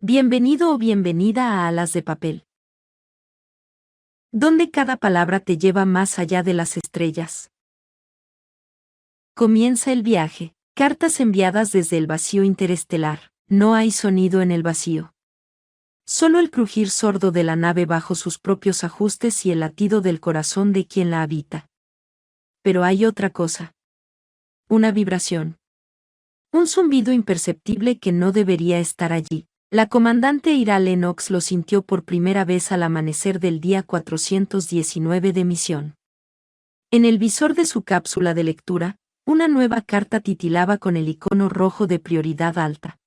Bienvenido o bienvenida a Alas de Papel, donde cada palabra te lleva más allá de las estrellas. Comienza el viaje. Cartas enviadas desde el vacío interestelar. No hay sonido en el vacío. Solo el crujir sordo de la nave bajo sus propios ajustes y el latido del corazón de quien la habita. Pero hay otra cosa. Una vibración. Un zumbido imperceptible que no debería estar allí. La comandante Ira Lennox lo sintió por primera vez al amanecer del día 419 de misión. En el visor de su cápsula de lectura, una nueva carta titilaba con el icono rojo de prioridad alta.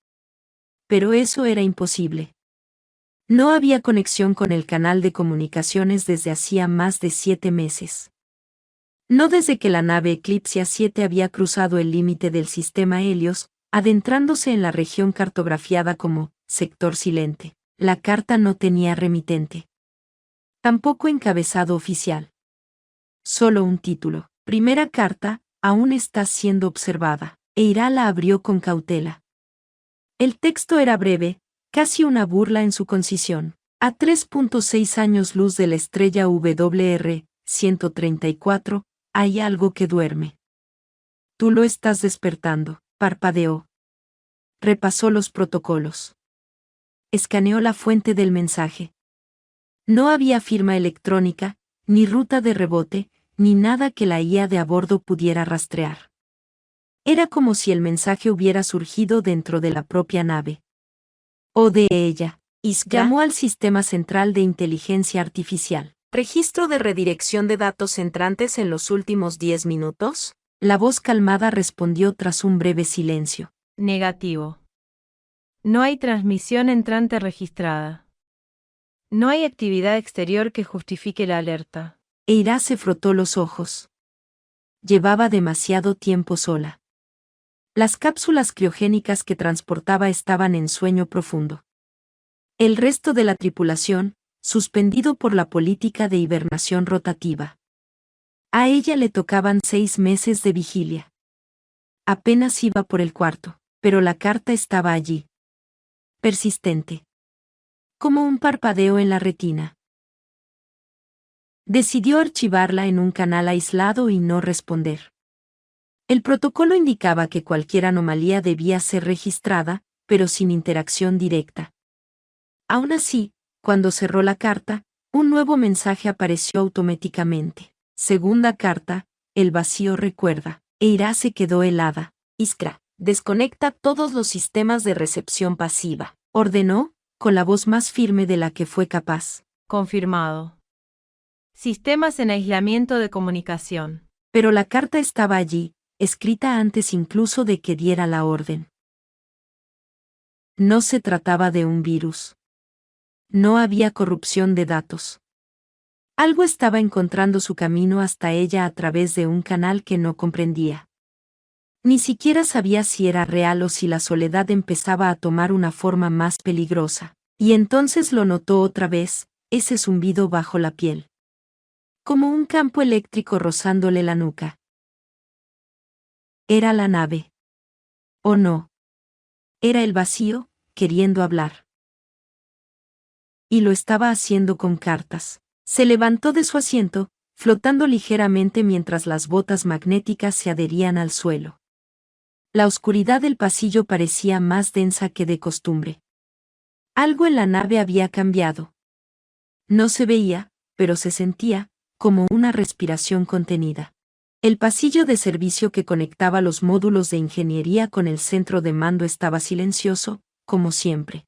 Pero eso era imposible. No había conexión con el canal de comunicaciones desde hacía más de 7 meses. No desde que la nave Eclipse 7 había cruzado el límite del sistema Helios, adentrándose en la región cartografiada como sector silente. La carta no tenía remitente. Tampoco encabezado oficial. Solo un título. Primera carta, aún estás siendo observada. Ira la abrió con cautela. El texto era breve, casi una burla en su concisión. A 3.6 años luz de la estrella WR 134, hay algo que duerme. Tú lo estás despertando, parpadeó. Repasó los protocolos. Escaneó la fuente del mensaje. No había firma electrónica, ni ruta de rebote, ni nada que la IA de a bordo pudiera rastrear. Era como si el mensaje hubiera surgido dentro de la propia nave. O de ella. Llamó al Sistema Central de Inteligencia Artificial. ¿Registro de redirección de datos entrantes en los últimos 10 minutos? La voz calmada respondió tras un breve silencio. Negativo. No hay transmisión entrante registrada. No hay actividad exterior que justifique la alerta. Eira se frotó los ojos. Llevaba demasiado tiempo sola. Las cápsulas criogénicas que transportaba estaban en sueño profundo. El resto de la tripulación, suspendido por la política de hibernación rotativa. A ella le tocaban 6 meses de vigilia. Apenas iba por el cuarto, pero la carta estaba allí. Persistente. Como un parpadeo en la retina. Decidió archivarla en un canal aislado y no responder. El protocolo indicaba que cualquier anomalía debía ser registrada, pero sin interacción directa. Aún así, cuando cerró la carta, un nuevo mensaje apareció automáticamente. Segunda carta, el vacío recuerda. Eira se quedó helada. Iskra, desconecta todos los sistemas de recepción pasiva. Ordenó, con la voz más firme de la que fue capaz. Confirmado. Sistemas en aislamiento de comunicación. Pero la carta estaba allí, escrita antes incluso de que diera la orden. No se trataba de un virus. No había corrupción de datos. Algo estaba encontrando su camino hasta ella a través de un canal que no comprendía. Ni siquiera sabía si era real o si la soledad empezaba a tomar una forma más peligrosa. Y entonces lo notó otra vez, ese zumbido bajo la piel. Como un campo eléctrico rozándole la nuca. Era la nave. ¿O no? Era el vacío, queriendo hablar. Y lo estaba haciendo con cartas. Se levantó de su asiento, flotando ligeramente mientras las botas magnéticas se adherían al suelo. La oscuridad del pasillo parecía más densa que de costumbre. Algo en la nave había cambiado. No se veía, pero se sentía, como una respiración contenida. El pasillo de servicio que conectaba los módulos de ingeniería con el centro de mando estaba silencioso, como siempre.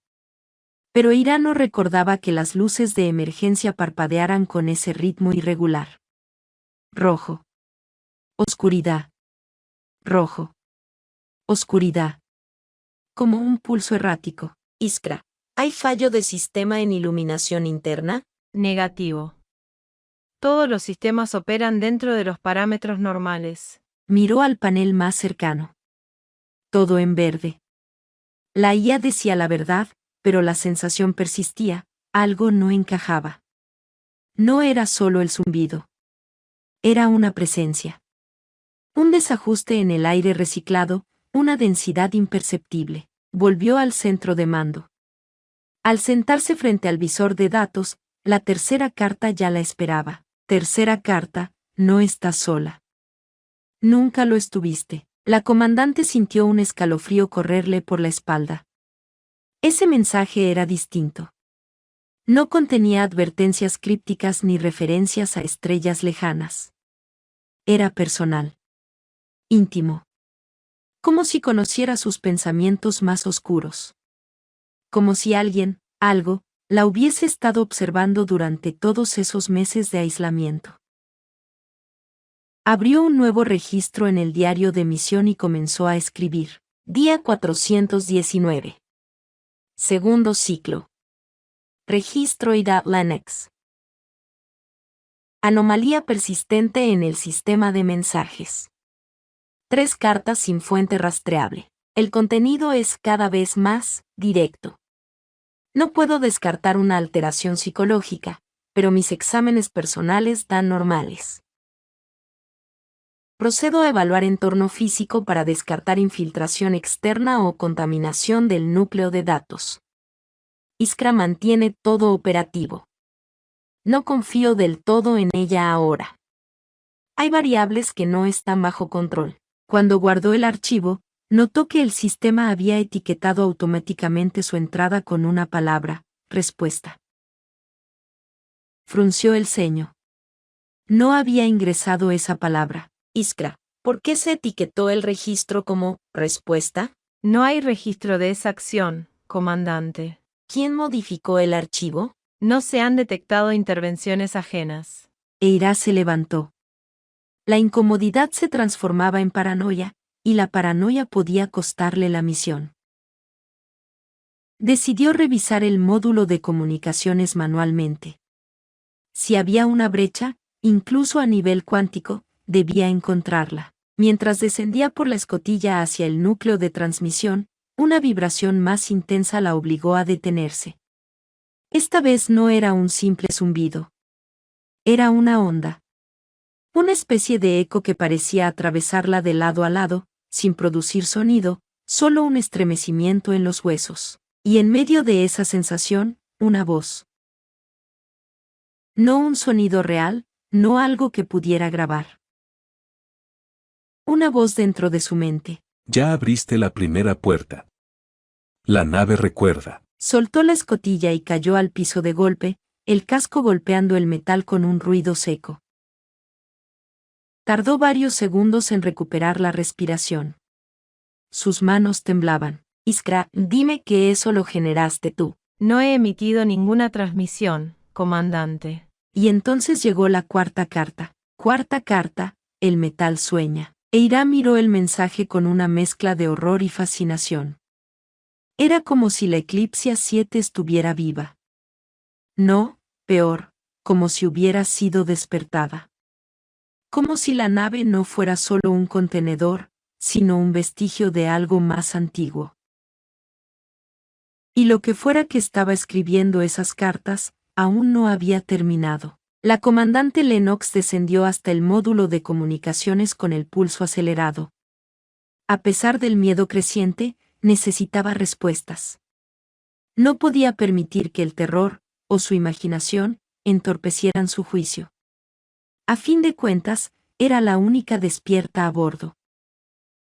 Pero Ira no recordaba que las luces de emergencia parpadearan con ese ritmo irregular. Rojo. Oscuridad. Rojo. Oscuridad. Como un pulso errático. Iskra, ¿hay fallo de sistema en iluminación interna? Negativo. Todos los sistemas operan dentro de los parámetros normales. Miró al panel más cercano. Todo en verde. La IA decía la verdad, pero la sensación persistía, algo no encajaba. No era solo el zumbido. Era una presencia. Un desajuste en el aire reciclado, una densidad imperceptible. Volvió al centro de mando. Al sentarse frente al visor de datos, la tercera carta ya la esperaba. Tercera carta, no estás sola. Nunca lo estuviste. La comandante sintió un escalofrío correrle por la espalda. Ese mensaje era distinto. No contenía advertencias crípticas ni referencias a estrellas lejanas. Era personal. Íntimo. Como si conociera sus pensamientos más oscuros. Como si alguien, algo, la hubiese estado observando durante todos esos meses de aislamiento. Abrió un nuevo registro en el diario de misión y comenzó a escribir. Día 419. Segundo ciclo. Registro IDA Lennox. Anomalía persistente en el sistema de mensajes. 3 cartas sin fuente rastreable. El contenido es cada vez más directo. No puedo descartar una alteración psicológica, pero mis exámenes personales dan normales. Procedo a evaluar entorno físico para descartar infiltración externa o contaminación del núcleo de datos. Iskra mantiene todo operativo. No confío del todo en ella ahora. Hay variables que no están bajo control. Cuando guardó el archivo, notó que el sistema había etiquetado automáticamente su entrada con una palabra, respuesta. Frunció el ceño. No había ingresado esa palabra. Iskra, ¿por qué se etiquetó el registro como respuesta? No hay registro de esa acción, comandante. ¿Quién modificó el archivo? No se han detectado intervenciones ajenas. Eira se levantó. La incomodidad se transformaba en paranoia, y la paranoia podía costarle la misión. Decidió revisar el módulo de comunicaciones manualmente. Si había una brecha, incluso a nivel cuántico, debía encontrarla. Mientras descendía por la escotilla hacia el núcleo de transmisión, una vibración más intensa la obligó a detenerse. Esta vez no era un simple zumbido. Era una onda. Una especie de eco que parecía atravesarla de lado a lado, sin producir sonido, solo un estremecimiento en los huesos. Y en medio de esa sensación, una voz. No un sonido real, no algo que pudiera grabar. Una voz dentro de su mente. Ya abriste la primera puerta. La nave recuerda. Soltó la escotilla y cayó al piso de golpe, el casco golpeando el metal con un ruido seco. Tardó varios segundos en recuperar la respiración. Sus manos temblaban. Iskra, dime que eso lo generaste tú. No he emitido ninguna transmisión, comandante. Y entonces llegó la cuarta carta. Cuarta carta, el metal sueña. Eira miró el mensaje con una mezcla de horror y fascinación. Era como si la Eclipse 7 estuviera viva. No, peor, como si hubiera sido despertada. Como si la nave no fuera solo un contenedor, sino un vestigio de algo más antiguo. Y lo que fuera que estaba escribiendo esas cartas, aún no había terminado. La comandante Lennox descendió hasta el módulo de comunicaciones con el pulso acelerado. A pesar del miedo creciente, necesitaba respuestas. No podía permitir que el terror, o su imaginación, entorpecieran su juicio. A fin de cuentas, era la única despierta a bordo.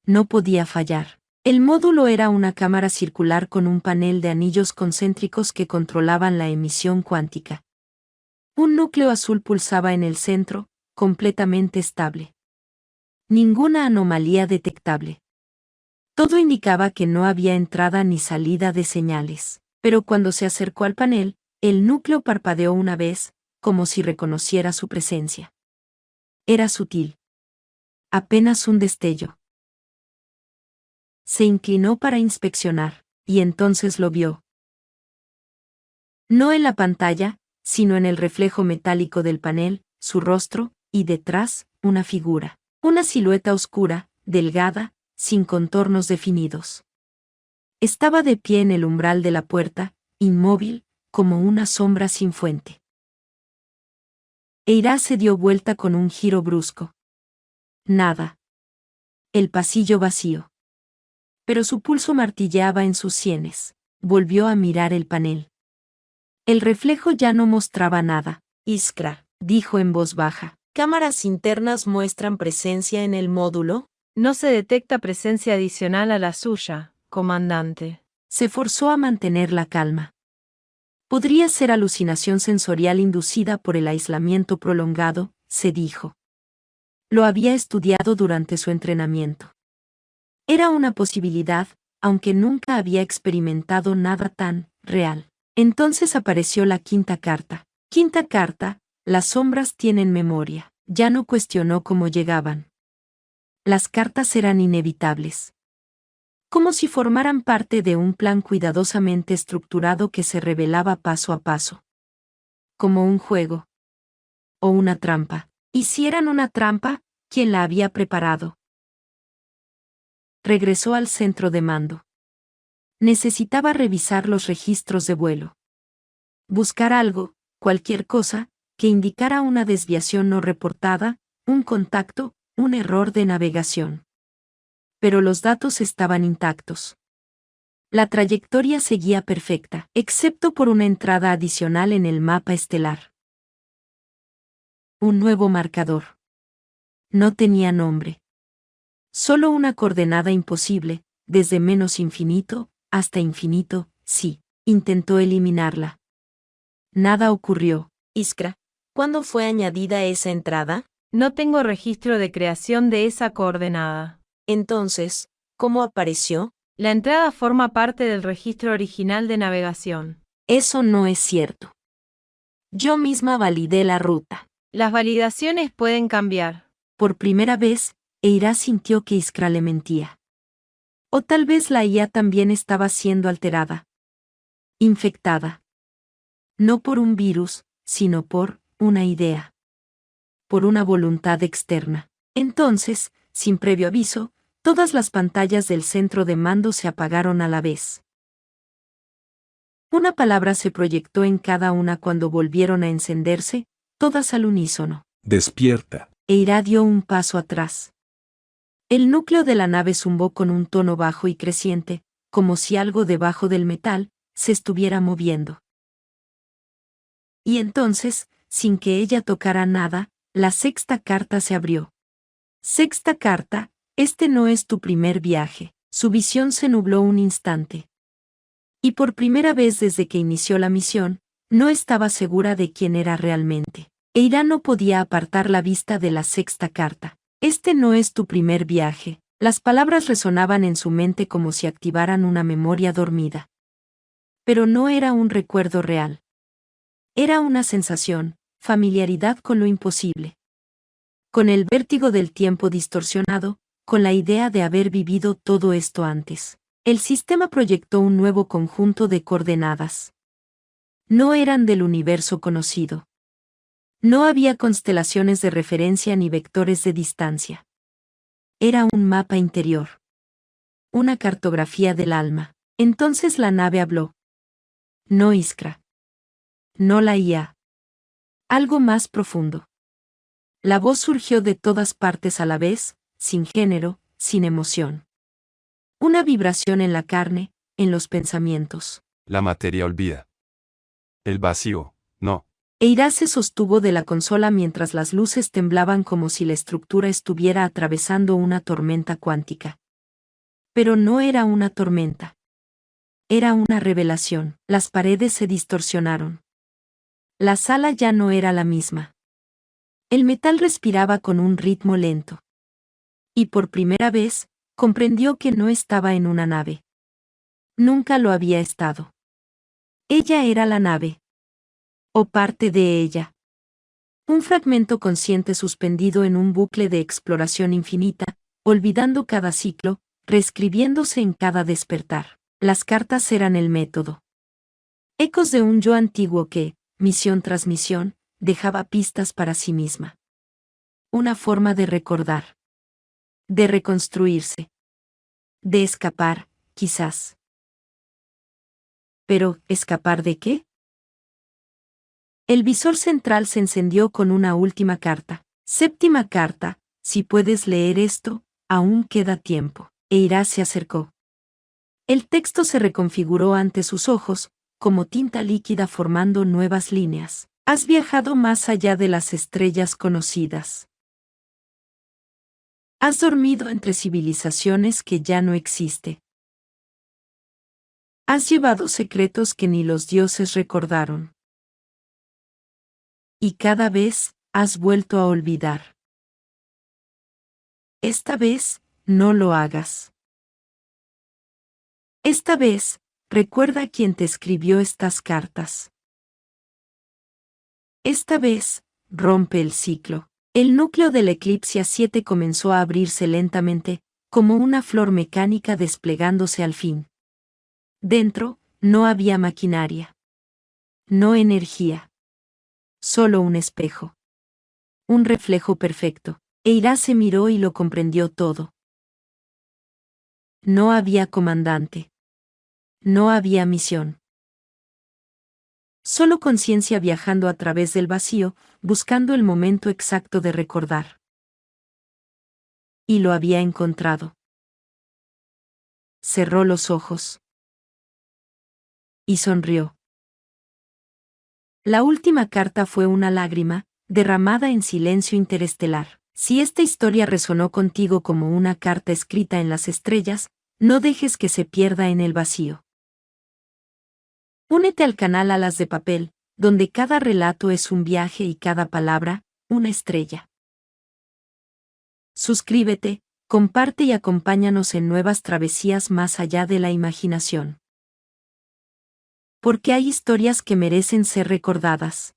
No podía fallar. El módulo era una cámara circular con un panel de anillos concéntricos que controlaban la emisión cuántica. Un núcleo azul pulsaba en el centro, completamente estable. Ninguna anomalía detectable. Todo indicaba que no había entrada ni salida de señales, pero cuando se acercó al panel, el núcleo parpadeó una vez, como si reconociera su presencia. Era sutil. Apenas un destello. Se inclinó para inspeccionar, y entonces lo vio. No en la pantalla, sino en el reflejo metálico del panel, su rostro, y detrás, una figura. Una silueta oscura, delgada, sin contornos definidos. Estaba de pie en el umbral de la puerta, inmóvil, como una sombra sin fuente. Eira se dio vuelta con un giro brusco. Nada. El pasillo vacío. Pero su pulso martilleaba en sus sienes. Volvió a mirar el panel. El reflejo ya no mostraba nada. Iskra, dijo en voz baja. ¿Cámaras internas muestran presencia en el módulo? No se detecta presencia adicional a la suya, comandante. Se forzó a mantener la calma. Podría ser alucinación sensorial inducida por el aislamiento prolongado, se dijo. Lo había estudiado durante su entrenamiento. Era una posibilidad, aunque nunca había experimentado nada tan real. Entonces apareció la quinta carta. Quinta carta, las sombras tienen memoria. Ya no cuestionó cómo llegaban. Las cartas eran inevitables. Como si formaran parte de un plan cuidadosamente estructurado que se revelaba paso a paso. Como un juego. O una trampa. ¿Y si eran una trampa, quién la había preparado? Regresó al centro de mando. Necesitaba revisar los registros de vuelo. Buscar algo, cualquier cosa, que indicara una desviación no reportada, un contacto, un error de navegación. Pero los datos estaban intactos. La trayectoria seguía perfecta, excepto por una entrada adicional en el mapa estelar. Un nuevo marcador. No tenía nombre. Solo una coordenada imposible, desde menos infinito, hasta infinito, sí. Intentó eliminarla. Nada ocurrió. Iskra, ¿cuándo fue añadida esa entrada? No tengo registro de creación de esa coordenada. Entonces, ¿cómo apareció? La entrada forma parte del registro original de navegación. Eso no es cierto. Yo misma validé la ruta. Las validaciones pueden cambiar. Por primera vez, Eira sintió que Iskra le mentía. O tal vez la IA también estaba siendo alterada. Infectada. No por un virus, sino por una idea. Por una voluntad externa. Entonces, sin previo aviso, todas las pantallas del centro de mando se apagaron a la vez. Una palabra se proyectó en cada una cuando volvieron a encenderse, todas al unísono. Despierta. Eira dio un paso atrás. El núcleo de la nave zumbó con un tono bajo y creciente, como si algo debajo del metal se estuviera moviendo. Y entonces, sin que ella tocara nada, la sexta carta se abrió. Sexta carta, este no es tu primer viaje. Su visión se nubló un instante. Y por primera vez desde que inició la misión, no estaba segura de quién era realmente. Eira no podía apartar la vista de la sexta carta. Este no es tu primer viaje. Las palabras resonaban en su mente como si activaran una memoria dormida. Pero no era un recuerdo real. Era una sensación, familiaridad con lo imposible. Con el vértigo del tiempo distorsionado, con la idea de haber vivido todo esto antes. El sistema proyectó un nuevo conjunto de coordenadas. No eran del universo conocido. No había constelaciones de referencia ni vectores de distancia. Era un mapa interior. Una cartografía del alma. Entonces la nave habló. No Iskra. No la IA. Algo más profundo. La voz surgió de todas partes a la vez, sin género, sin emoción. Una vibración en la carne, en los pensamientos. La materia olvida. El vacío, no. Eira se sostuvo de la consola mientras las luces temblaban como si la estructura estuviera atravesando una tormenta cuántica. Pero no era una tormenta. Era una revelación. Las paredes se distorsionaron. La sala ya no era la misma. El metal respiraba con un ritmo lento. Y por primera vez, comprendió que no estaba en una nave. Nunca lo había estado. Ella era la nave. O parte de ella. Un fragmento consciente suspendido en un bucle de exploración infinita, olvidando cada ciclo, reescribiéndose en cada despertar. Las cartas eran el método. Ecos de un yo antiguo que, misión tras misión, dejaba pistas para sí misma. Una forma de recordar. De reconstruirse. De escapar, quizás. Pero, ¿escapar de qué? El visor central se encendió con una última carta. Séptima carta, si puedes leer esto, aún queda tiempo. Eira se acercó. El texto se reconfiguró ante sus ojos, como tinta líquida formando nuevas líneas. Has viajado más allá de las estrellas conocidas. Has dormido entre civilizaciones que ya no existen. Has llevado secretos que ni los dioses recordaron. Y cada vez has vuelto a olvidar. Esta vez, no lo hagas. Esta vez, recuerda quién te escribió estas cartas. Esta vez, rompe el ciclo. El núcleo del Eclipse 7 comenzó a abrirse lentamente, como una flor mecánica desplegándose al fin. Dentro, no había maquinaria. No energía. Solo un espejo. Un reflejo perfecto. Eira se miró y lo comprendió todo. No había comandante. No había misión. Solo conciencia viajando a través del vacío, buscando el momento exacto de recordar. Y lo había encontrado. Cerró los ojos. Y sonrió. La última carta fue una lágrima, derramada en silencio interestelar. Si esta historia resonó contigo como una carta escrita en las estrellas, no dejes que se pierda en el vacío. Únete al canal Alas de Papel, donde cada relato es un viaje y cada palabra, una estrella. Suscríbete, comparte y acompáñanos en nuevas travesías más allá de la imaginación. Porque hay historias que merecen ser recordadas.